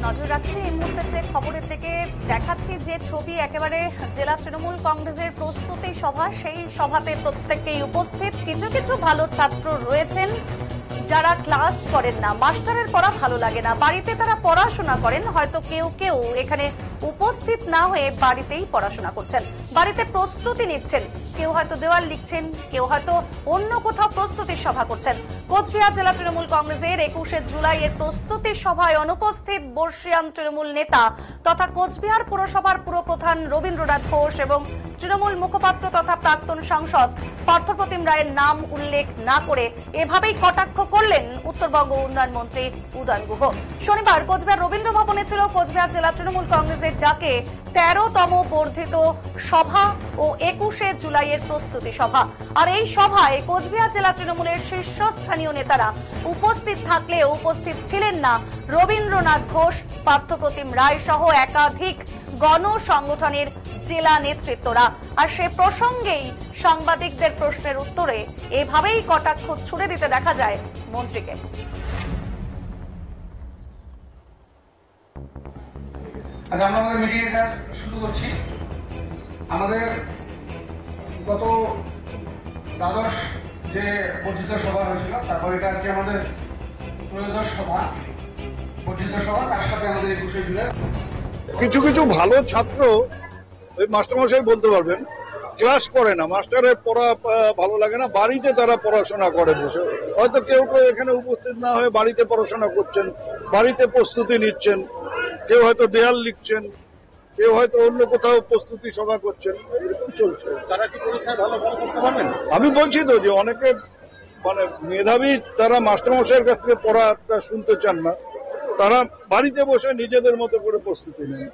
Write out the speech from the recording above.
নজর রাখছি এই মুহূর্তে যে খবরের দিকে দেখাচ্ছি যে ছবি একেবারে জেলা তৃণমূল কংগ্রেসের প্রস্তুতি সভা, সেই সভাতে প্রত্যেকেই উপস্থিত। কিছু কিছু ভালো ছাত্র রয়েছেন যারা ক্লাস করেন না, মাস্টারের পড়া ভালো লাগে না, বাড়িতে তারা পড়াশোনা করেন। হয়তো কেউ কেউ এখানে উপস্থিত না হয়ে বাড়িতেই পড়াশোনা করছেন, বাড়িতে প্রস্তুতি নিচ্ছেন। কেউ হয়তো দেওয়াল লিখছেন, কেউ হয়তো অন্য কোথাও প্রস্তুতির সভা করছেন। কোচবিহার জেলা তৃণমূল কংগ্রেসের 21শে জুলাইয়ের প্রস্তুতি সভায় অনুপস্থিত বর্ষিয়ান তৃণমূল নেতা তথা কোচবিহার পুরসভার পুরপ্রধান রবীন্দ্রনাথ ঘোষ এবং তৃণমূল মুখপাত্র তথা প্রাক্তন সাংসদ পার্থপ্রতিম রায়ের নাম উল্লেখ না করে এভাবেই কটাক্ষ করলেন উত্তরবঙ্গ উন্নয়ন মন্ত্রী উদয়ন গুহ। শনিবার কোচবিহার রবীন্দ্র ভবনে ছিল কোচবিহার জেলা তৃণমূল কংগ্রেসের ডাকে 13তম বর্ধিত সভা ও 21শে জুলাইয়ের প্রস্তুতি সভা। আর এই সভায় কোচবিহার জেলা তৃণমূলের শীর্ষস্থানীয় নেতারা উপস্থিত থাকলেও উপস্থিত ছিলেন না রবীন্দ্রনাথ ঘোষ, পার্থপ্রতিম রায় সহ একাধিক গণ সংগঠনের জেলা নেতৃত্বরা। আর সে প্রসঙ্গেই সাংবাদিকদের প্রশ্নের উত্তরে এভাবেই কটাক্ষ ছুড়ে দিতে দেখা যায় মন্ত্রীকে। আচ্ছা, আমরা আমাদের মিটিং এর কাজ শুরু করছি। আমাদের গত দ্বাদশ যে বর্ধিত সভা হয়েছিল, তারপর এটা আজকে আমাদের ত্রয়োদশ সভা, বর্ধিত সভা, তার সাথে আমাদের 21শে জুলাই। কিছু কিছু ভালো ছাত্র ওই মাস্টারমশাই বলতে পারবেন ক্লাস করে না, মাস্টারের পড়া ভালো লাগে না, বাড়িতে তারা পড়াশোনা করে বসে। হয়তো কেউ কেউ এখানে উপস্থিত না হয়ে বাড়িতে পড়াশোনা করছেন, বাড়িতে প্রস্তুতি নিচ্ছেন, কেউ হয়তো দেয়াল লিখছেন, কেউ হয়তো অন্য কোথাও প্রস্তুতি সভা করছেন, এরকম চলছে। তারা কি পরীক্ষায় ভালো ফল করতে পারবেন? আমি বলছি তো যে অনেকে মানে মেধাবী, তারা মাস্টারমশাইয়ের কাছ থেকে পড়াটা শুনতে চান না, তারা বাড়িতে বসে নিজেদের মতো করে প্রস্তুতি নেন।